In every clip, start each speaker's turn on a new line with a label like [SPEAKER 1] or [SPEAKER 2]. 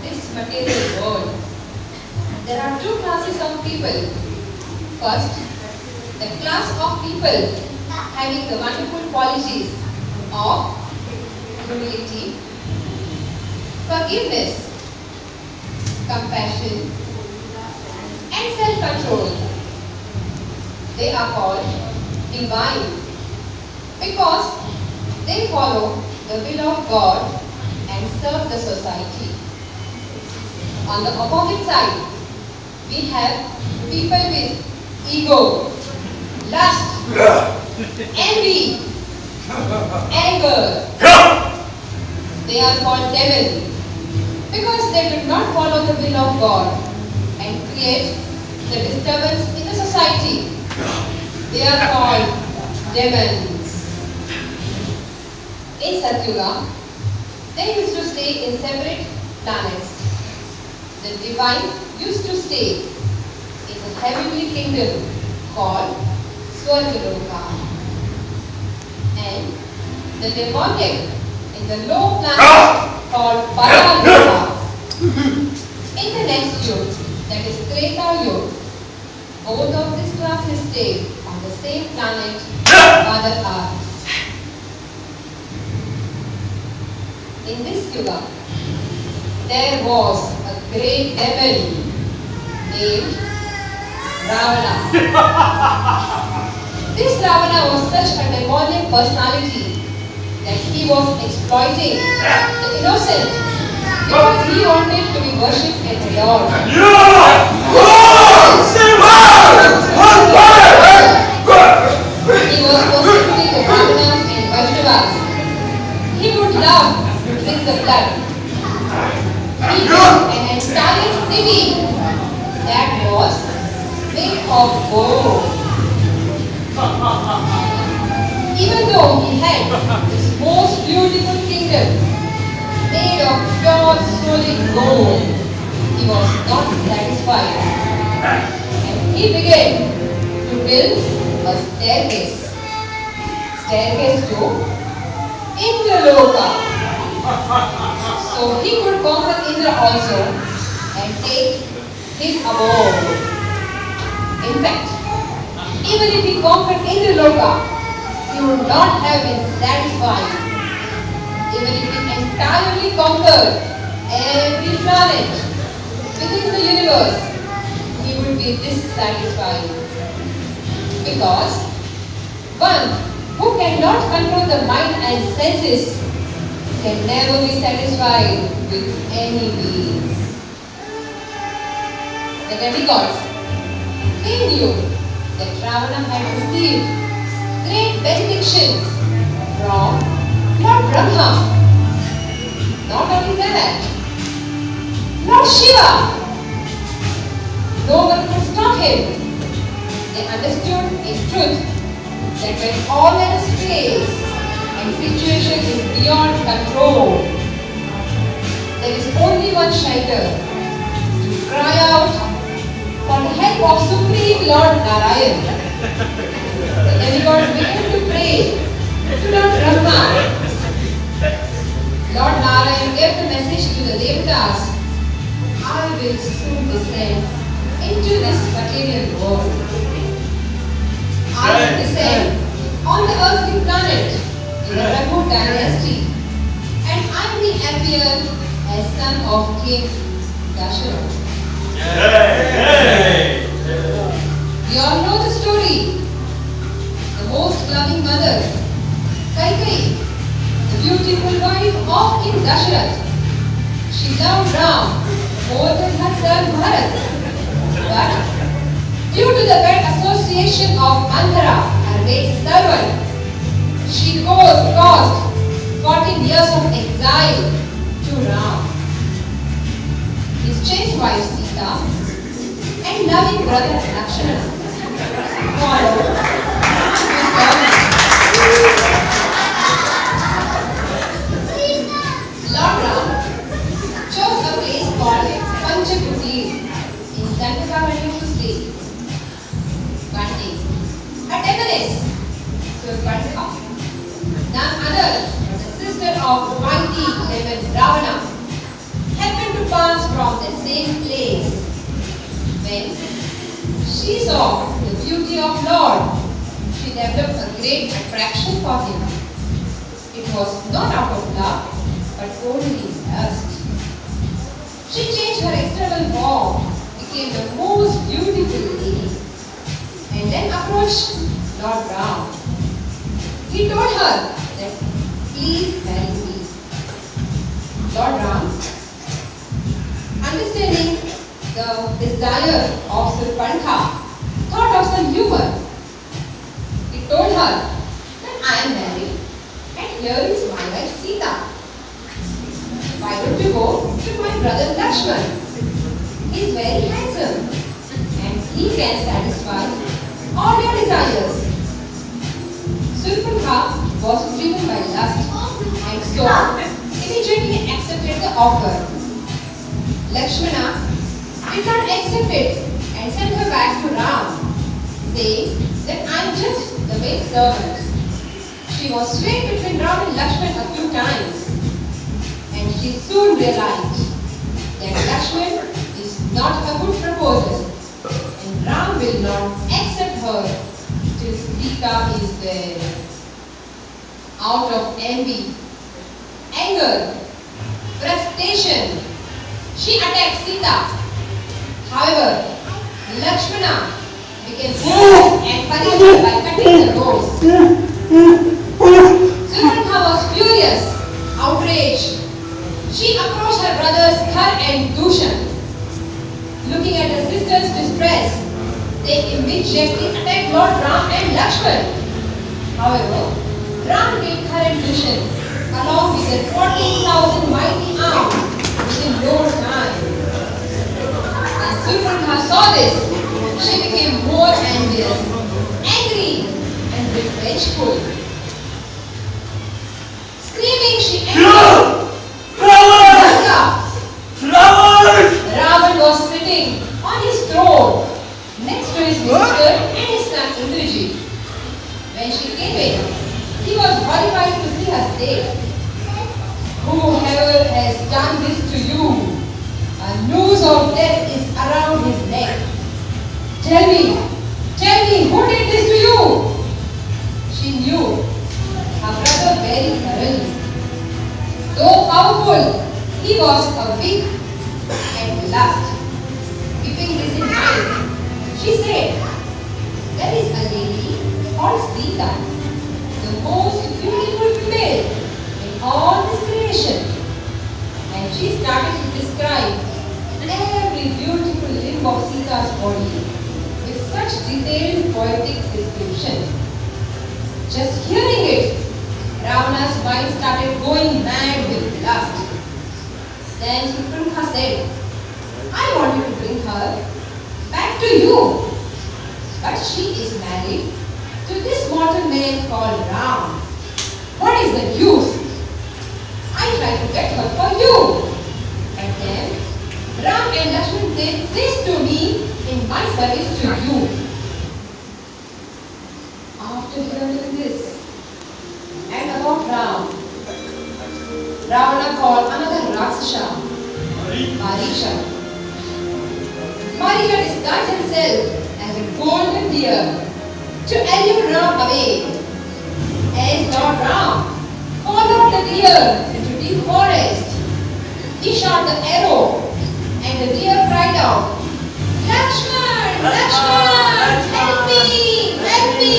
[SPEAKER 1] this material world. There are two classes of people. First, the class of people having the wonderful qualities of humility, forgiveness, compassion, and self-control. They are called divine because they follow the will of God and serve the society. On the opposite side, we have people with ego, lust, envy, anger. They are called devil because they do not follow the will of God and create the disturbance in the society. They are called demons. In Satyuga, they used to stay in separate planets. The divine used to stay in the heavenly kingdom called Swargaloka, and the demonic in the low planet called Paraloka. In the next yuga, that is Treta Yuga, both of these classes stay on the same planet, Mother Earth. In this yuga, there was a great devil named Ravana. This Ravana was such a demonic personality that he was exploiting the innocent because he wanted to be worshipped and adored. He was persecuting the Brahmanas and Vaishnavas. He would love to drink the blood. He built an entire city that was made of gold. Even though he had this most beautiful kingdom made of pure solid gold, he was not satisfied. And he began to build a staircase to Indraloka. So he could conquer Indra also and take his abode. In fact, even if he conquered Indraloka, he would not have been satisfied. Even if he entirely conquered every planet within the universe, he would be dissatisfied. Because one who cannot control the mind and senses can never be satisfied with any means. The demigods, they knew that Ravana had received great benedictions from Lord Brahma. Not only that, Lord Shiva. No one could stop him. They understood in truth that when all else fails and situation is beyond control, there is only one shelter: to cry out for the help of Supreme Lord Narayan. The demigods began to pray to Lord Brahma. Lord Narayan gave the message to the Devatas: I will soon descend into this material world. I will descend on the earthly planet in the Raghu dynasty, and I will appear as son of King Dasharatha. We all know the story. The most loving mother, Kaikeyi, the beautiful wife of King Dasharatha. She loved Ram more than her son Bharat. But due to the bad association of Manthara, her maid servant, she caused 14 years of exile to Ram. His chaste wife Sita and loving brother Lakshmana followed Lord Ram chose a place called Panchakuti in Dandaka to stay. One day, a demoness, Surpanaka, none other than the sister of mighty demon Ravana, happened to pass she saw the beauty of Lord, she developed a great attraction for him. It was not out of love, but only lust. She changed her external form, became the most beautiful lady, and then approached Lord Ram. He told her that please marry me. Lord Ram, understanding the desire of Surpantha, thought of some humor. He told her that I am married and here is my wife Sita. Why don't you go to my brother Lakshman? He is very handsome and he can satisfy all your desires. Surpantha was driven by lust and so immediately accepted the offer. Lakshmana did not accept it and sent her back to Ram, saying that I am just the maid servant. She was swayed between Ram and Lakshman a few times, and she soon realized that Lakshman is not a good proposer, and Ram will not accept her till Sita is there. Out of envy, anger, frustration, she attacked Sita. However, Lakshmana became furious and punished her by cutting the nose. Surpantha was furious, outraged. She approached her brothers Thar and Dushan. Looking at her sister's distress, they immediately attacked Lord Ram and Lakshman. However, Ram killed Thar and Dushan along with their 14,000 mighty arms within no time. As Surpantha saw this, she became more envious, angry, and revengeful. Screaming, she entered Lanka. Ravan was sitting on his throne next to his minister and his son Indrajit. When she came in, he was horrified to see her state. Whoever has done this to you, a noose of death is around his neck. Tell me, who did this to you? She knew her brother very thoroughly. Though powerful, he was a weak and lust. Keeping this in mind, she said, there is a lady called Sita, the most beautiful female in all this creation. And she started to describe every beautiful limb of Sita's body with such detailed poetic description. Just hearing it, Ravana's mind started going mad with lust. Then Surpantha said, I want you to bring her back to you. But she is married to this mortal man called Ram. What is the use? I tried to get her for you. But then Ram and Lakshman did this to me in my service to you. After hearing this and about Ram, Ravana called another Rakshasa, Marisha. Marisha disguised himself as a golden deer to allure Ram away. As Lord Ram followed the deer into deep forest, he shot the arrow and the deer cried out, Lakshman, Lakshman, help me, help me.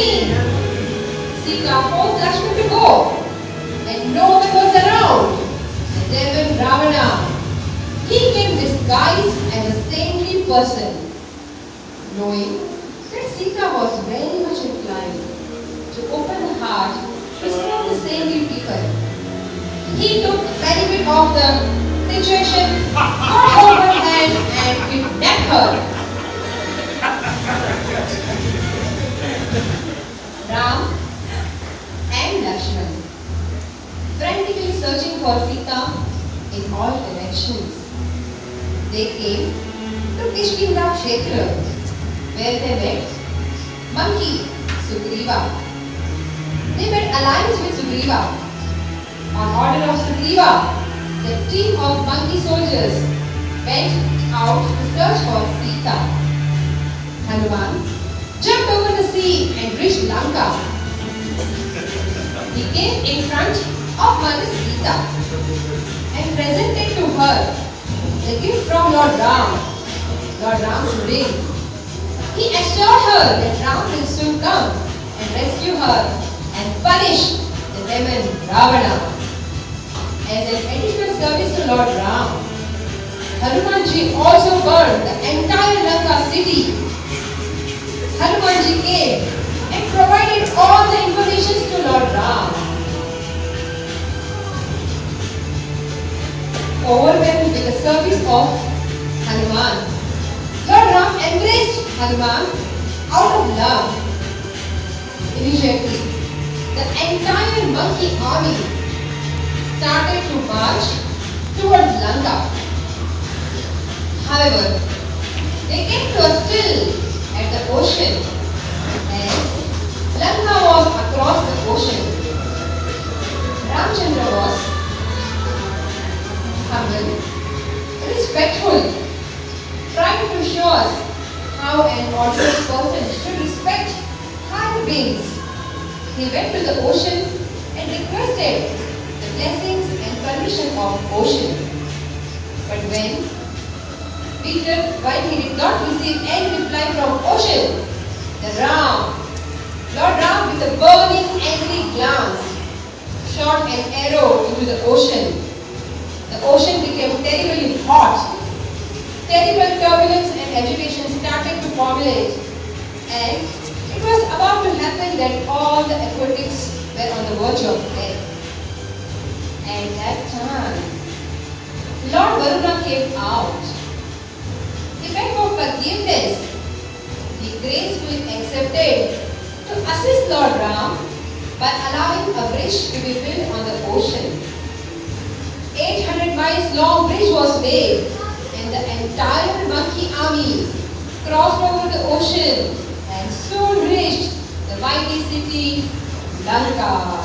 [SPEAKER 1] Sita forced Lakshman to go and no one was around. Then went Ravana. He came disguised as a saintly person, knowing that Sita was very much inclined to open her heart to serve the saintly people. He took benefit of the situation, got over her hand and kidnapped her. Ram and Lakshman, frantically searching for Sita in all directions. They came to Kishkinda Kshetra, where they met Monkey Sugriva. They made alliance with Sugriva. On order of Sugriva, the team of monkey soldiers went out to search for Sita. Hanuman jumped over the sea and reached Lanka. He came in front of Mother Sita and presented to her the gift from Lord Ram, Lord Ram's ring. He assured her that Ram will soon come and rescue her and punish the demon Ravana. As an additional service to Lord Ram, Hanumanji also burned the entire Lanka city. Hanumanji came and provided all the information to Lord Ram. Overwhelmed with the service of Hanuman, Lord Ram embraced Hanuman out of love. Immediately, the entire monkey army started to march towards Lanka. However, they came to a still at the ocean, and Lanka was across the ocean. Ramchandra was humble, respectful, trying to show us how an ordinary person should respect higher beings. He went to the ocean and requested the blessings and permission of ocean. But while he did not receive any reply from ocean, Lord Ram with a burning angry glance shot an arrow into the ocean. The ocean became terribly hot. Terrible turbulence and agitation started to formulate, and it was about to happen that all the aquatics were on the verge of death. At that time, Lord Varuna came out. He begged for forgiveness. He gracefully accepted to assist Lord Ram by allowing a bridge to be built on the ocean. 800 miles long bridge was made, and the entire monkey army crossed over the ocean and soon reached the mighty city Lanka.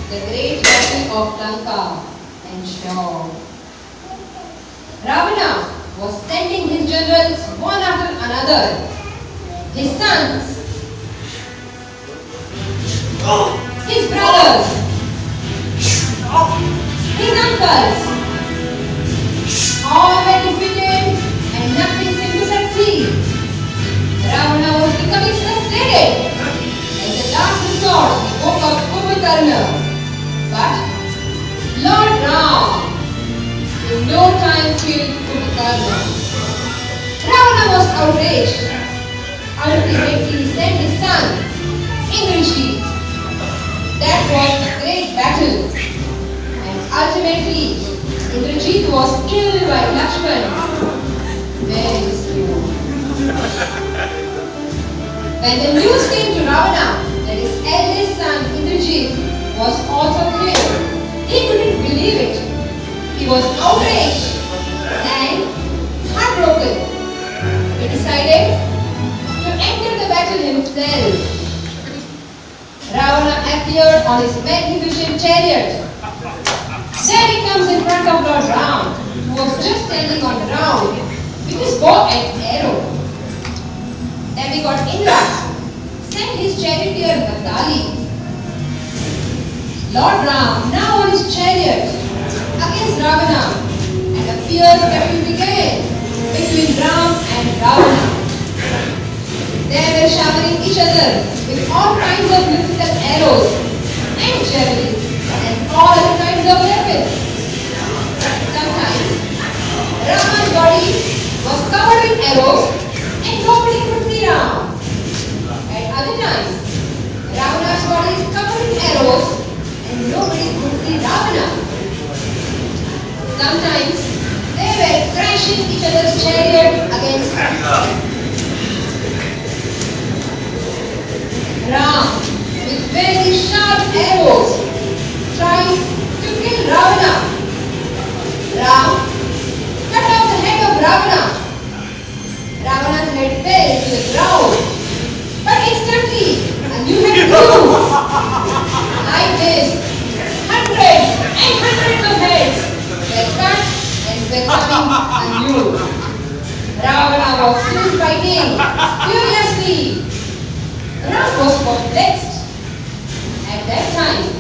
[SPEAKER 1] The great battle of Lanka ensued. Ravana was sending his generals one after another. His sons, his brothers, his uncles, all were defeated and nothing seemed to succeed. Ravana was becoming frustrated. As a last resort, he woke up Kumbhakarna. But Lord Ram in no time killed Kumbhakarna. Ravana was outraged. Ultimately, he sent his son, Indrajit. That was a great battle. And ultimately, Indrajit was killed by Lakshman. Very soon. When the news came to Ravana that his eldest son Indrajit was also killed, he couldn't believe it. He was outraged and heartbroken. He decided to enter the battle himself. Ravana appeared on his magnificent chariot. There he comes in front of Lord Ram, who was just standing on the ground with his bow and arrow. Demigod Indra sent his charioteer Vandali. Lord Ram, now on his chariot, against Ravana, and a fierce battle began between Ram and Ravana. They were showering each other with all kinds of mythical arrows and javelins and all other kinds of weapons. Sometimes Rama's body was covered with arrows and nobody could see Ram. At other times, Ravana's body is covered with arrows and nobody could see Ravana. Sometimes they were crashing each other's chariot against Ram with very sharp time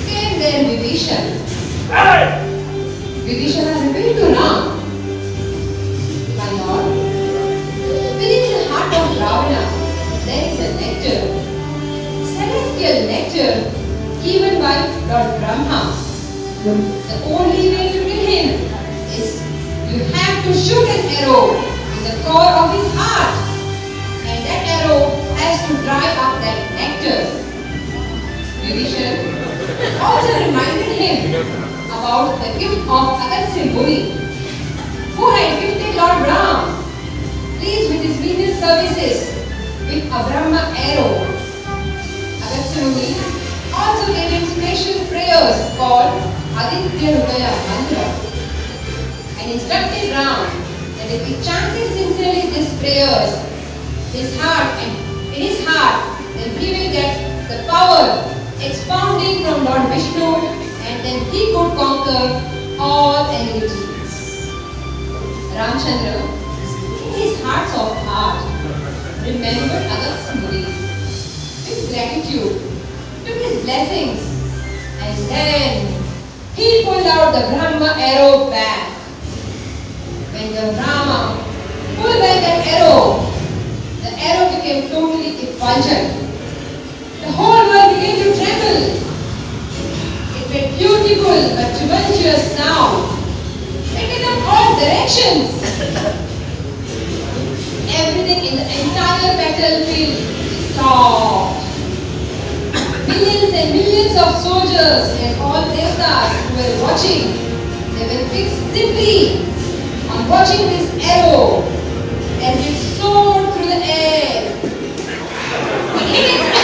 [SPEAKER 1] came there Vibhishan. Vibhishana revealed to Ram, "My lord, within the heart of Ravana there is a nectar, celestial nectar given by Lord Brahma. The only way to kill him is you have to shoot an arrow in the core of his heart, and that arrow has to dry up that nectar." Vibhishan also reminded him about the gift of Agastya Muni, who had gifted Lord Ram, pleased with his business services, with a Brahma arrow. Agastya Muni also gave him special prayers called Aditya Hridaya Mantra and instructed Ram that if he chanted sincerely these prayers, in his heart, then he will get the power expounding from Lord Vishnu, and then he could conquer all enemies. Ramchandra, in his heart of heart, remembered Agastya Muni with gratitude, took his blessings, and then he pulled out the Brahma arrow back. When the Rama pulled back that arrow, the arrow became totally effulgent. The whole world began to tremble. It made beautiful but tumultuous sound. It went up all directions. Everything in the entire battlefield stopped. Millions and millions of soldiers and all devtas who were watching, they were fixed simply on watching this arrow as it soared through the air. It hit its